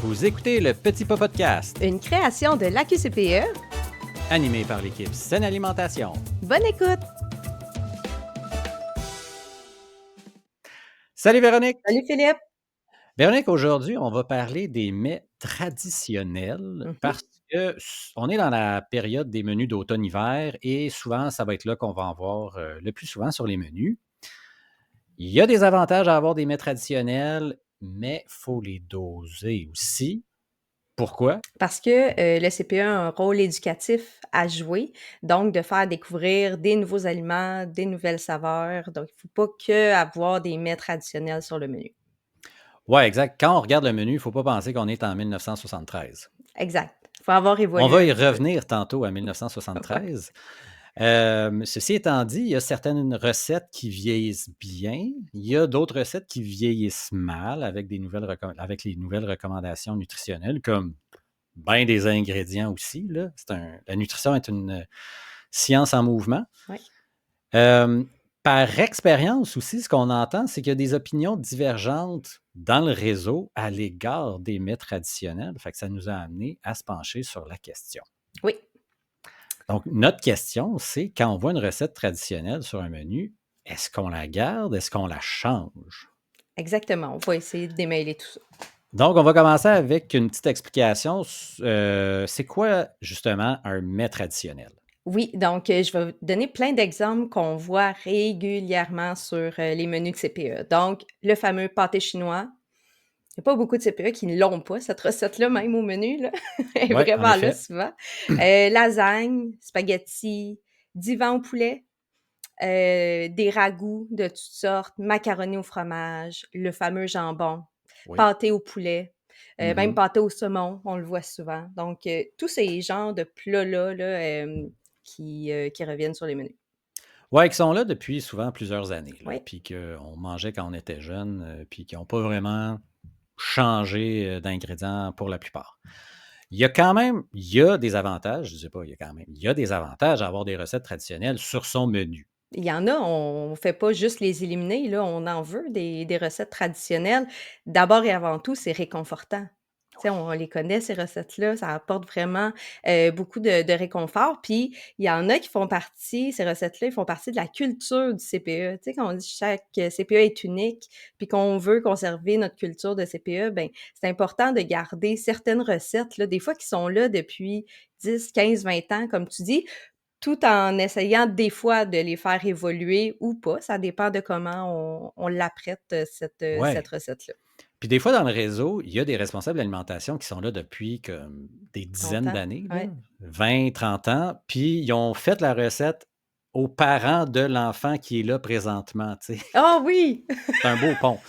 Vous écoutez le Petit Pas Podcast, Une création de l'AQCPE. animé par l'équipe Saine Alimentation. Bonne écoute! Salut Véronique! Salut Philippe! Véronique, aujourd'hui, on va parler des mets traditionnels Mhm. parce que on est dans la période des menus d'automne-hiver et souvent, ça va être là qu'on va en voir le plus souvent sur les menus. Il y a des avantages à avoir des mets traditionnels, mais il faut les doser aussi. Pourquoi? Parce que le CPE a un rôle éducatif à jouer, donc de faire découvrir des nouveaux aliments, des nouvelles saveurs. Donc, il ne faut pas que avoir des mets traditionnels sur le menu. Oui, exact. Quand on regarde le menu, il ne faut pas penser qu'on est en 1973. Exact. Il faut avoir On évolué va un y petit peu. revenir tantôt à Ouais. 1973. Ceci étant dit, il y a certaines recettes qui vieillissent bien. Il y a d'autres recettes qui vieillissent mal avec avec les nouvelles recommandations nutritionnelles, comme bien des ingrédients aussi, là. La nutrition est une science en mouvement. Ouais. Euh, Par expérience aussi, ce qu'on entend, c'est qu'il y a des opinions divergentes dans le réseau à l'égard des mets traditionnels. Fait que ça nous a amené à se pencher sur la question. Oui, Donc, notre question, c'est quand on voit une recette traditionnelle sur un menu, est-ce qu'on la garde? Est-ce qu'on la change? exactement. On va essayer de démêler tout ça. Donc, on va commencer avec une petite explication. C'est quoi justement un mets traditionnel? Oui, donc je vais vous donner plein d'exemples qu'on voit régulièrement sur les menus de CPE. Donc, le fameux pâté chinois. Il y a pas beaucoup de CPE qui ne l'ont pas, cette recette-là, même au menu, là. Elle est Oui, en vraiment là effet. souvent. Lasagne, spaghettis, divan au poulet, des ragoûts de toutes sortes, macaroni au fromage, le fameux jambon, Oui. pâté au poulet, même Mhm. pâté au saumon, on le voit souvent. Donc, tous ces genres de plats-là là, qui reviennent sur les menus. Ouais, qui sont là depuis souvent plusieurs années, là, Oui, puis qu'on mangeait quand on était jeune, puis qui n'ont pas vraiment changé d'ingrédients pour la plupart. Il y a des avantages, je ne sais pas, il y a quand même, il y a des avantages à avoir des recettes traditionnelles sur son menu. il y en a, on fait pas juste les éliminer, là, on en veut des recettes traditionnelles. D'abord et avant tout, c'est réconfortant. Tu sais, on les connaît ces recettes-là, ça apporte vraiment, beaucoup de réconfort. Puis, il y en a qui font partie ces recettes-là, ils font partie de la culture du CPE. Tu sais, quand on dit chaque CPE est unique, puis qu'on veut conserver notre culture de CPE, ben, c'est important de garder certaines recettes, là, des fois qui sont là depuis 10, 15, 20 ans, comme tu dis, tout en essayant des fois de les faire évoluer ou pas, ça dépend de comment on l'apprête, cette Ouais. recette-là. Puis des fois, dans le réseau, il y a des responsables d'alimentation qui sont là depuis comme des dizaines Longtemps, d'années, là, ouais. 20, 30 ans, puis ils ont fait la recette aux parents de l'enfant qui est là présentement, tu sais. Ah oui! C'est un beau pont.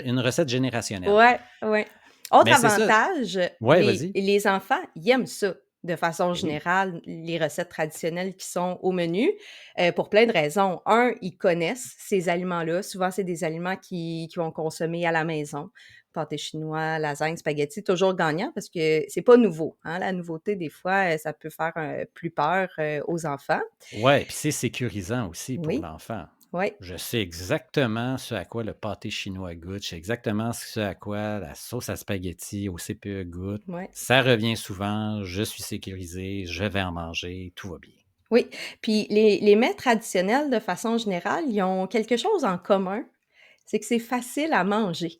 Une recette générationnelle. Ouais, ouais. Autre Mais c'est ça. avantage, Ouais, vas-y. les enfants, ils aiment ça, de façon Ben oui. générale, les recettes traditionnelles qui sont au menu, pour plein de raisons. Un, ils connaissent ces aliments-là. Souvent, c'est des aliments qu'ils vont consommer à la maison. Pâté chinois, lasagne, spaghetti, toujours gagnant parce que c'est pas nouveau, hein. La nouveauté, des fois, ça peut faire, plus peur, aux enfants. Ouais, puis c'est sécurisant aussi pour Oui, l'enfant. oui, Je sais exactement ce à quoi le pâté chinois goûte. Je sais exactement ce à quoi la sauce à spaghetti au CPE goûte. oui. Ça revient souvent, je suis sécurisé, je vais en manger, tout va bien. Oui, puis les mets traditionnels, de façon générale, ils ont quelque chose en commun, c'est que c'est facile à manger.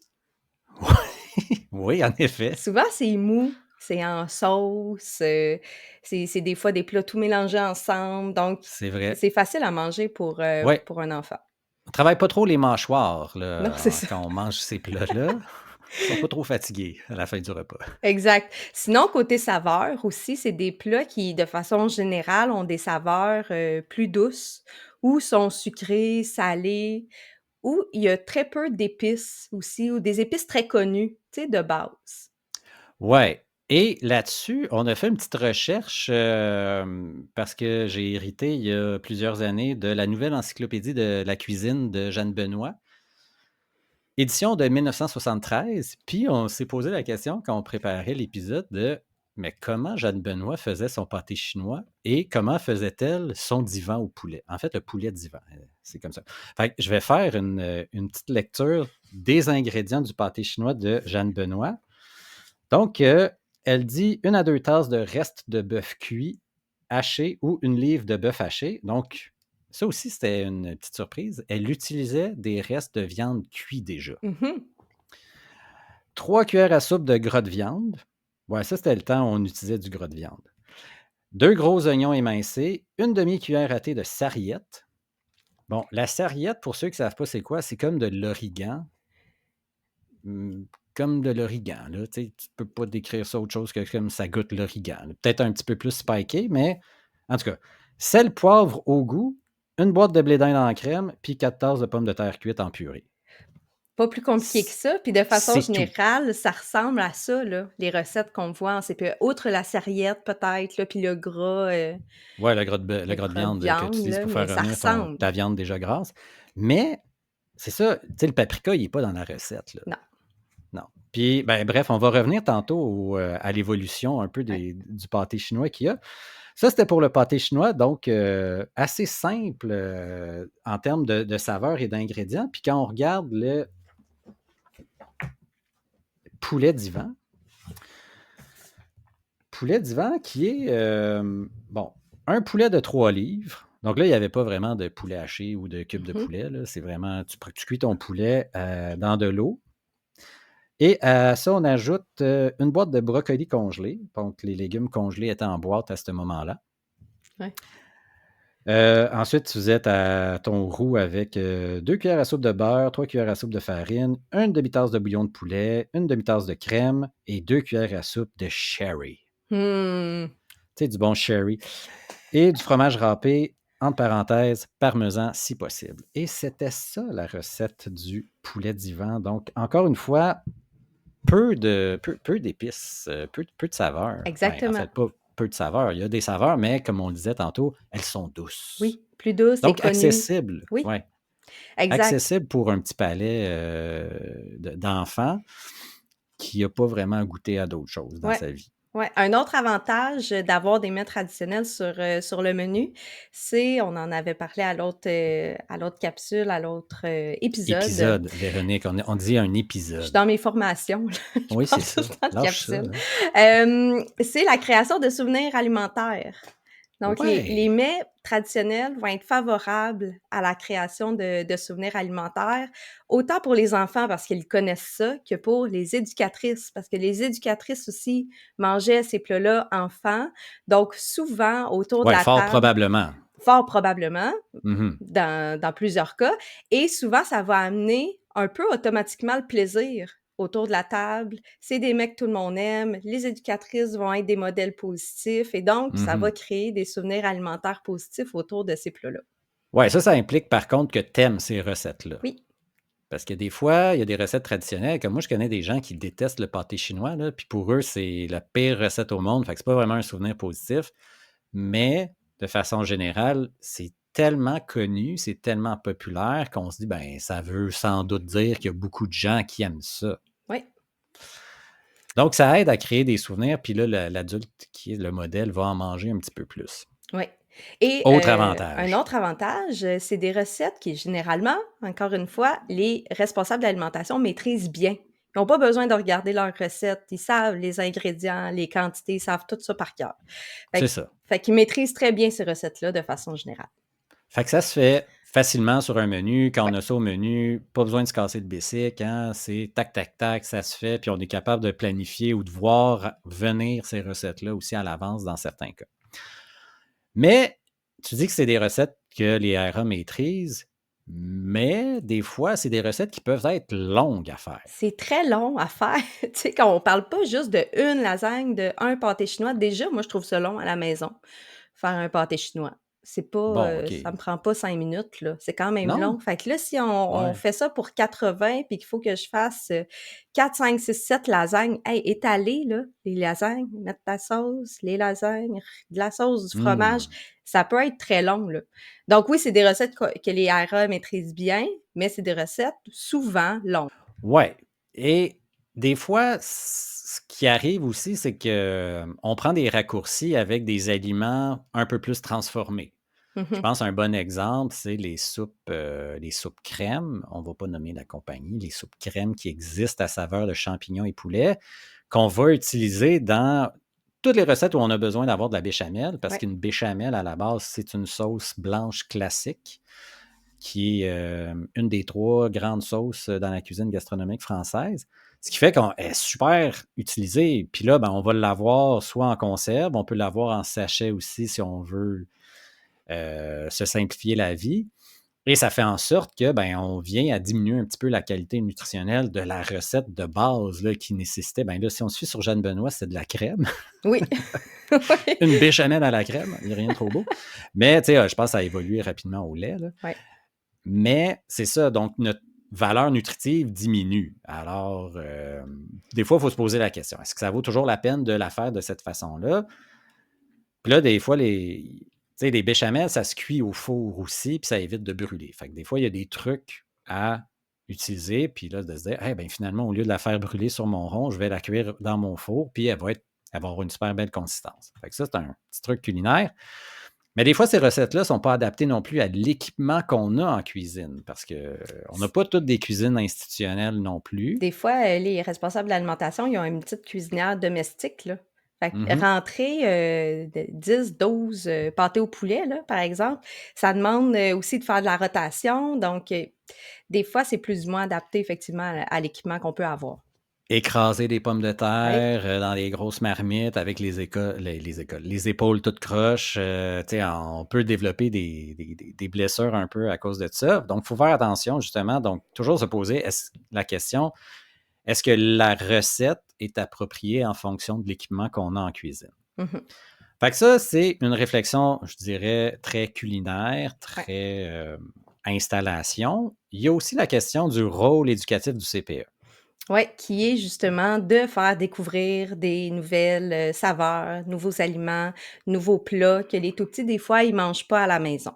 Oui, en effet, Souvent, c'est mou, c'est en sauce, c'est des fois des plats tout mélangés ensemble, donc c'est vrai. c'est facile à manger Ouais, pour un enfant. on travaille pas trop les mâchoires Non, c'est là, ça. quand on mange ces plats-là. Ils sont pas trop fatigués à la fin du repas. Exact. Sinon, côté saveur aussi, c'est des plats qui, de façon générale, ont des saveurs, plus douces ou sont sucrés, salés. Ou il y a très peu d'épices aussi ou des épices très connues, tu sais, de base. Ouais, et là-dessus, on a fait une petite recherche, parce que j'ai hérité il y a plusieurs années de la nouvelle encyclopédie de la cuisine de Jeanne Benoît, édition de 1973. Puis on s'est posé la question quand on préparait l'épisode de: «Mais comment Jeanne Benoît faisait son pâté chinois et comment faisait-elle son divan au poulet?» En fait, le poulet divan, c'est comme ça. Fait que je vais faire une petite lecture des ingrédients du pâté chinois de Jeanne Benoît. Donc, elle dit 1 à 2 tasses de reste de bœuf cuit, haché ou 1 livre de bœuf haché. Donc, ça aussi, c'était une petite surprise. Elle utilisait des restes de viande cuits déjà. Mmh. 3 cuillères à soupe de gras de viande. Ouais, ça, c'était le temps où on utilisait du gras de viande. 2 gros oignons émincés, 1 demi-cuillère à thé de sarriette. Bon, la sarriette, pour ceux qui ne savent pas c'est quoi, c'est comme de l'origan. Comme de l'origan, là. Tu sais, tu peux pas décrire ça autre chose que comme ça goûte l'origan. Peut-être un petit peu plus spiké, mais en tout cas, sel, poivre au goût, 1 boîte de blé d'Inde en crème, puis 4 tasses de pommes de terre cuites en purée. Pas plus compliqué que ça, puis de façon C'est tout. générale, ça ressemble à ça, là, les recettes qu'on voit en CPE. Outre la sarriette peut-être, là, puis Ouais, le le gras de gras de viande que tu viande, utilises là, pour mais faire ça revenir ressemble. ta viande déjà grasse. Mais c'est ça, tu sais, le paprika, il n'est pas dans la recette, là. Non, Non. Puis, ben, bref, on va revenir tantôt à l'évolution un peu ouais. du pâté chinois qu'il y a. Ça, c'était pour le pâté chinois, donc assez simple en termes de saveur et d'ingrédients. Puis quand on regarde le poulet d'Ivan qui est, bon, un poulet de 3 livres. Donc là, il n'y avait pas vraiment de poulet haché ou de cubes de Mmh. poulet, là. C'est vraiment, tu cuis ton poulet dans de l'eau. Et à ça, on ajoute une boîte de brocolis congelés. Donc, les légumes congelés étaient en boîte à ce moment-là. Ouais. Ensuite, tu faisais ton roux avec 2 cuillères à soupe de beurre, 3 cuillères à soupe de farine, une demi-tasse de bouillon de poulet, une demi-tasse de crème et 2 cuillères à soupe de sherry. Mmh. Tu sais, du bon sherry. Et du fromage râpé, entre parenthèses, parmesan si possible. Et c'était ça la recette du poulet d'Ivan. Donc, encore une fois, peu d'épices, peu de saveurs. Ben, en Exactement. fait, pas peu de saveurs. Il y a des saveurs, mais comme on le disait tantôt, elles sont douces. Oui, plus douce et Donc, connue. accessible. Oui, Ouais. exact. Accessible pour un petit palais d'enfant qui n'a pas vraiment goûté à d'autres choses dans Ouais. sa vie. Ouais, un autre avantage, d'avoir des mets traditionnels sur le menu, c'est on en avait parlé à l'autre capsule, à l'autre, épisode. Épisode, Véronique, on dit un Je suis épisode. dans mes formations, là, je Oui, c'est pense tout ça. le temps de Lâche ça, capsules. là. C'est la création de souvenirs alimentaires. Donc les Ouais. mets traditionnels vont être favorables à la création de souvenirs alimentaires, autant pour les enfants parce qu'ils connaissent ça, que pour les éducatrices, parce que les éducatrices aussi mangeaient ces plats-là enfants. Donc souvent autour de Ouais, la fort table, probablement. fort probablement, Mhm. dans plusieurs cas, et souvent ça va amener un peu automatiquement le plaisir autour de la table. C'est des mecs que tout le monde aime, les éducatrices vont être des modèles positifs et donc ça va Mhm. créer des souvenirs alimentaires positifs autour de ces plats-là. Ouais, ça implique par contre que t'aimes ces recettes-là. Oui. Parce que des fois, il y a des recettes traditionnelles. Comme moi, je connais des gens qui détestent le pâté chinois, là, puis pour eux, c'est la pire recette au monde. Fait que c'est pas vraiment un souvenir positif. Mais de façon générale, c'est tellement connu, c'est tellement populaire qu'on se dit, ben, ça veut sans doute dire qu'il y a beaucoup de gens qui aiment ça. Oui. Donc, ça aide à créer des souvenirs, puis là, l'adulte qui est le modèle va en manger un petit peu plus. Oui. Et Autre un avantage. autre avantage, c'est des recettes qui généralement, encore une fois, les responsables de l'alimentation maîtrisent bien. Ils n'ont pas besoin de regarder leurs recettes, ils savent les ingrédients, les quantités, ils savent tout ça par cœur. C'est Fait ça. fait qu'ils maîtrisent très bien ces recettes-là de façon générale. Fait que ça se fait facilement sur un menu. Quand on Ouais. a ça au menu, pas besoin de se casser de bicycle, hein, c'est tac, tac, tac, ça se fait, puis on est capable de planifier ou de voir venir ces recettes-là aussi à l'avance dans certains cas. Mais tu dis que c'est des recettes que les RA maîtrisent, mais des fois, c'est des recettes qui peuvent être longues à faire. C'est très long à faire. Tu sais, quand on parle pas juste de une lasagne, de un pâté chinois, déjà, moi, je trouve ça long à la maison, faire un pâté chinois. C'est pas, Bon, OK. ça me prend pas 5 minutes, là, c'est quand même long. Non? Fait que là, si on Ouais. fait ça pour 80 puis qu'il faut que je fasse, 4, 5, 6, 7 lasagnes, hey, étaler, là, les lasagnes, mettre ta sauce, les lasagnes, de la sauce, du fromage, Hmm. ça peut être très long, là. Donc oui, c'est des recettes que les RA maîtrisent bien, mais c'est des recettes souvent longues. Ouais. Et des fois, ce qui arrive aussi, c'est que on prend des raccourcis avec des aliments un peu plus transformés. Je Mmh. pense un bon exemple, c'est les soupes crème. On ne va pas nommer la compagnie, les soupes crème qui existent à saveur de champignons et poulet, qu'on va utiliser dans toutes les recettes où on a besoin d'avoir de la béchamel, parce Ouais. qu'une béchamel, à la base, c'est une sauce blanche classique qui est une des 3 grandes sauces dans la cuisine gastronomique française. Ce qui fait qu'elle est super utilisée. Puis là, ben, on va l'avoir soit en conserve, on peut l'avoir en sachet aussi si on veut se simplifier la vie. Et ça fait en sorte que ben, on vient à diminuer un petit peu la qualité nutritionnelle de la recette de base là, qui nécessitait. Ben là, si on se fie sur Jeanne Benoît, c'est de la crème. Oui. Oui. Une béchamel à la crème, il n'y a rien de trop beau. Mais tu sais, je pense que ça a évolué rapidement au lait. Là. Ouais. Mais c'est ça, donc notre valeur nutritive diminue. Alors, des fois, il faut se poser la question, est-ce que ça vaut toujours la peine de la faire de cette façon-là? Puis là, des fois, les béchamels, ça se cuit au four aussi, puis ça évite de brûler. Fait que des fois, il y a des trucs à utiliser, puis là, de se dire, ben, finalement, au lieu de la faire brûler sur mon rond, je vais la cuire dans mon four, puis elle va avoir une super belle consistance. Fait que ça, c'est un petit truc culinaire. Mais des fois, ces recettes-là ne sont pas adaptées non plus à l'équipement qu'on a en cuisine, parce qu'on n'a pas toutes des cuisines institutionnelles non plus. Des fois, les responsables de l'alimentation, ils ont une petite cuisinière domestique, là. Fait que Mhm. rentrer, de 10-12 pâtés au poulet, là, par exemple, ça demande, aussi de faire de la rotation. Donc, des fois, c'est plus ou moins adapté effectivement à l'équipement qu'on peut avoir. Écraser des pommes de Oui, terre dans des grosses marmites avec les épaules toutes croches. On peut développer des blessures un peu à cause de ça. Donc, il faut faire attention, justement. Donc, toujours se poser la question, est-ce que la recette est appropriée en fonction de l'équipement qu'on a en cuisine? mmh Fait que ça, c'est une réflexion, je dirais, très culinaire, ouais. très installation. Il y a aussi la question du rôle éducatif du CPE. Ouais, qui est justement de faire découvrir des nouvelles, saveurs, nouveaux aliments, nouveaux plats que les tout petits, des fois, ils mangent pas à la maison.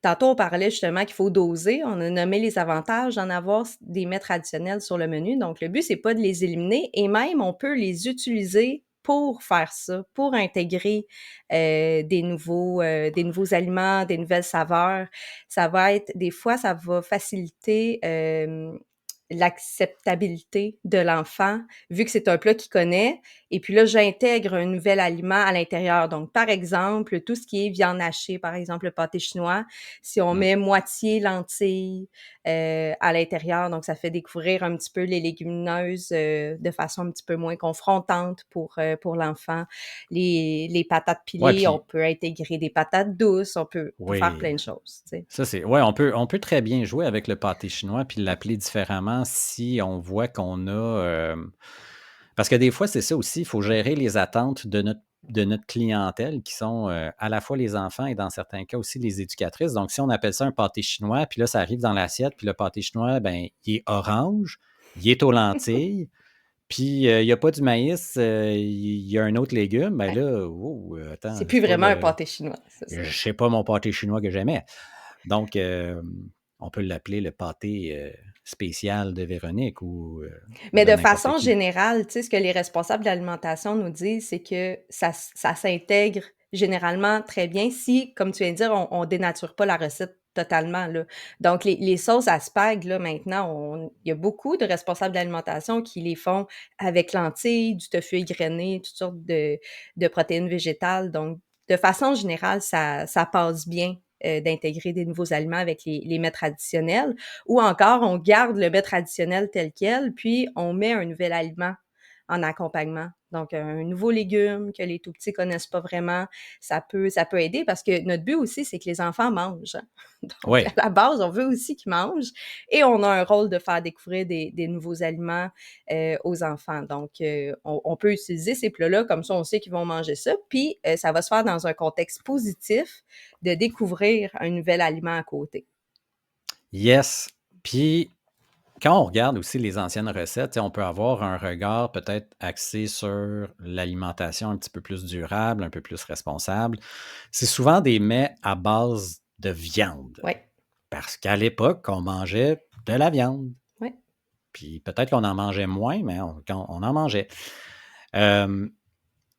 Tantôt, on parlait justement qu'il faut doser. On a nommé les avantages d'en avoir des mets traditionnels sur le menu. Donc, le but, c'est pas de les éliminer et même on peut les utiliser pour faire ça, pour intégrer des nouveaux aliments, des nouvelles saveurs. Ça va être, des fois, ça va faciliter l'acceptabilité de l'enfant, vu que c'est un plat qu'il connaît. Et puis là, j'intègre un nouvel aliment à l'intérieur. Donc, par exemple, tout ce qui est viande hachée, par exemple, le pâté chinois, si on Mm. met moitié lentilles à l'intérieur, donc ça fait découvrir un petit peu les légumineuses de façon un petit peu moins confrontante pour l'enfant. Les patates Ouais, pilées, on puis, peut intégrer des patates douces, on peut faire oui, plein de choses, tu sais. ça c'est. Ouais, on peut très bien jouer avec le pâté chinois puis l'appeler différemment si on voit qu'on a. Parce que des fois, c'est ça aussi, il faut gérer les attentes de notre clientèle qui sont à la fois les enfants et dans certains cas aussi les éducatrices. Donc, si on appelle ça un pâté chinois, puis là, ça arrive dans l'assiette, puis le pâté chinois, ben, il est orange, il est aux lentilles, puis il n'y a pas du maïs, il y a un autre légume, ben Ouais. là, oh, attends, C'est plus c'est pas vraiment un le. pâté chinois, c'est ça. Je sais pas mon pâté chinois que j'aimais. Donc, on peut l'appeler le pâté spécial de Véronique ou Mais de de n'importe façon qui. générale, tu sais, ce que les responsables de l'alimentation nous disent, c'est que ça s'intègre généralement très bien si, comme tu viens de dire, on dénature pas la recette totalement, là. Donc les sauces à spag, là, maintenant, il y a beaucoup de responsables de l'alimentation qui les font avec lentilles, du tofu égrené, toutes sortes de protéines végétales. Donc, de façon générale, ça passe bien, d'intégrer des nouveaux aliments avec les mets traditionnels. Ou encore, on garde le mets traditionnel tel quel, puis on met un nouvel aliment en accompagnement. Donc, un nouveau légume que les tout petits connaissent pas vraiment, ça peut aider parce que notre but aussi, c'est que les enfants mangent. Donc, à Oui. la base, on veut aussi qu'ils mangent et on a un rôle de faire découvrir des nouveaux aliments aux enfants. Donc, on peut utiliser ces plats-là, comme ça, on sait qu'ils vont manger ça. Puis, ça va se faire dans un contexte positif de découvrir un nouvel aliment à côté. Yes. Puis, quand on regarde aussi les anciennes recettes, tu sais, on peut avoir un regard peut-être axé sur l'alimentation un petit peu plus durable, un peu plus responsable. C'est souvent des mets à base de viande. Oui, Parce qu'à l'époque, on mangeait de la viande. oui. Puis peut-être qu'on en mangeait moins, mais on en mangeait. Euh,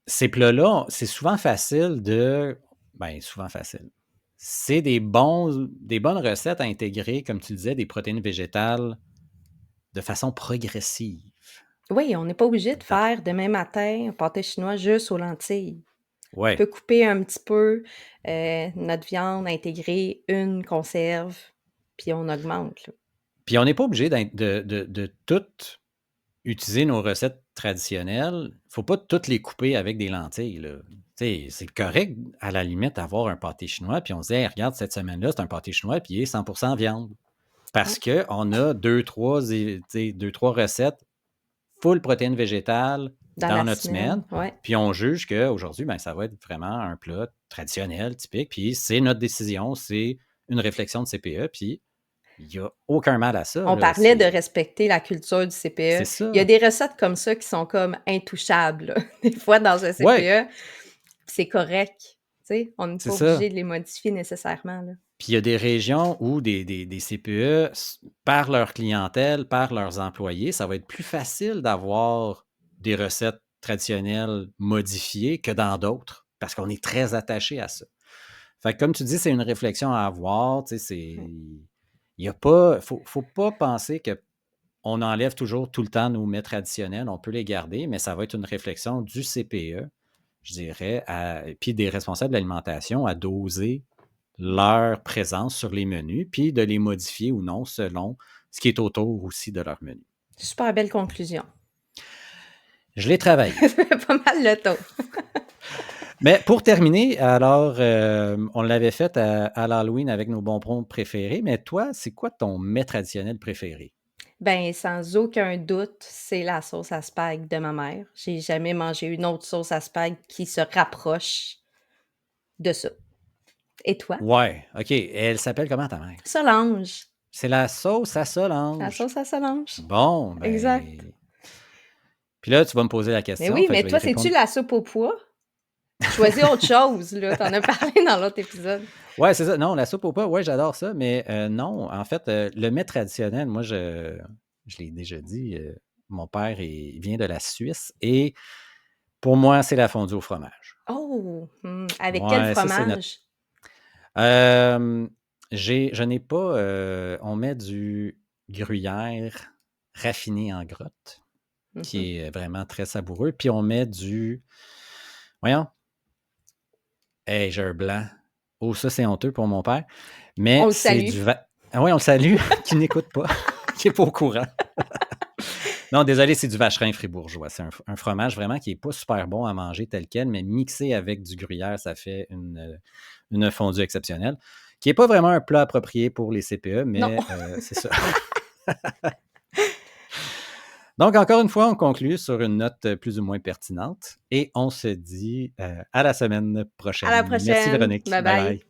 Ces plats-là, c'est souvent facile de. Ben, souvent facile. C'est des bonnes recettes à intégrer, comme tu disais, des protéines végétales de façon progressive. Oui, on n'est pas obligé de dans faire demain matin un pâté chinois juste aux lentilles. On peut ouais. couper un petit peu, notre viande, intégrer une conserve, puis on augmente, là. Puis on n'est pas obligé de toutes utiliser nos recettes traditionnelles. Faut pas toutes les couper avec des lentilles, là. Tu sais, c'est correct, à la limite, d'avoir un pâté chinois, puis on se dit: «Hey, regarde, cette semaine-là, c'est un pâté chinois, puis il est 100 viande». Parce Ouais, qu'on a 2-3 tu sais, 2-3 recettes full protéines végétales dans dans la notre semaine, semaine, ouais. puis on juge qu'aujourd'hui, ben, ça va être vraiment un plat traditionnel, typique, puis c'est notre décision, c'est une réflexion de CPE, puis il y a aucun mal à ça, On là, parlait de respecter la culture du c'est CPE. Il y a ça. des recettes comme ça qui sont comme intouchables, là, des fois dans un Ouais, CPE, c'est correct, tu sais? On n'est c'est pas ça. obligé de les modifier nécessairement, là. Puis il y a des régions où des CPE, par leur clientèle, par leurs employés, ça va être plus facile d'avoir des recettes traditionnelles modifiées que dans d'autres, parce qu'on est très attaché à ça. Fait que comme tu dis, c'est une réflexion à avoir. Tu sais, Ouais. il y a pas, faut pas penser que on enlève toujours tout le temps nos mets traditionnels. On peut les garder, mais ça va être une réflexion du CPE, je dirais, puis des responsables de l'alimentation à doser leur présence sur les menus, puis de les modifier ou non selon ce qui est autour aussi de leur menu. Super belle conclusion. Je l'ai travaillé. Ça fait pas mal le tour. Mais pour terminer, alors, on l'avait fait à l'Halloween avec nos bonbons préférés, mais toi, c'est quoi ton mets traditionnel préféré? Ben, sans aucun doute, c'est la sauce à spag de ma mère. J'ai jamais mangé une autre sauce à spag qui se rapproche de ça. Et toi? Ouais, OK. Elle s'appelle comment ta mère? Solange, C'est la sauce à la Solange. sauce à Solange. Bon, Exact. ben, puis là, tu vas me poser la Mais question, oui, fait que mais je vais y toi, c'est-tu répondre. la soupe au pois? Choisis autre chose, là, tu en as parlé dans l'autre épisode. Ouais, c'est ça. Non, la soupe au pois, ouais, j'adore ça, mais non, en fait, le mets traditionnel, moi, je l'ai déjà dit, mon père, il vient de la Suisse et pour moi, c'est la fondue au fromage. Oh! Avec quel Ouais, ça, c'est notre. fromage? Euh, je n'ai pas. On met du gruyère raffiné en grotte, Mmh. qui est vraiment très savoureux. Puis on met du. Voyons. Hey, j'ai un blanc. Oh, ça, c'est honteux pour mon père. On Mais le c'est salue. du. Ah oui, on le salue, qui n'écoute pas, qui n'est pas au courant. Non, désolé, c'est du vacherin fribourgeois. C'est un fromage vraiment qui n'est pas super bon à manger tel quel, mais mixé avec du gruyère, ça fait une fondue exceptionnelle, qui n'est pas vraiment un plat approprié pour les CPE, Non. mais c'est ça. Donc, encore une fois, on conclut sur une note plus ou moins pertinente et on se dit à la semaine À la prochaine. Merci, prochaine. Véronique. Bye Bye bye. bye.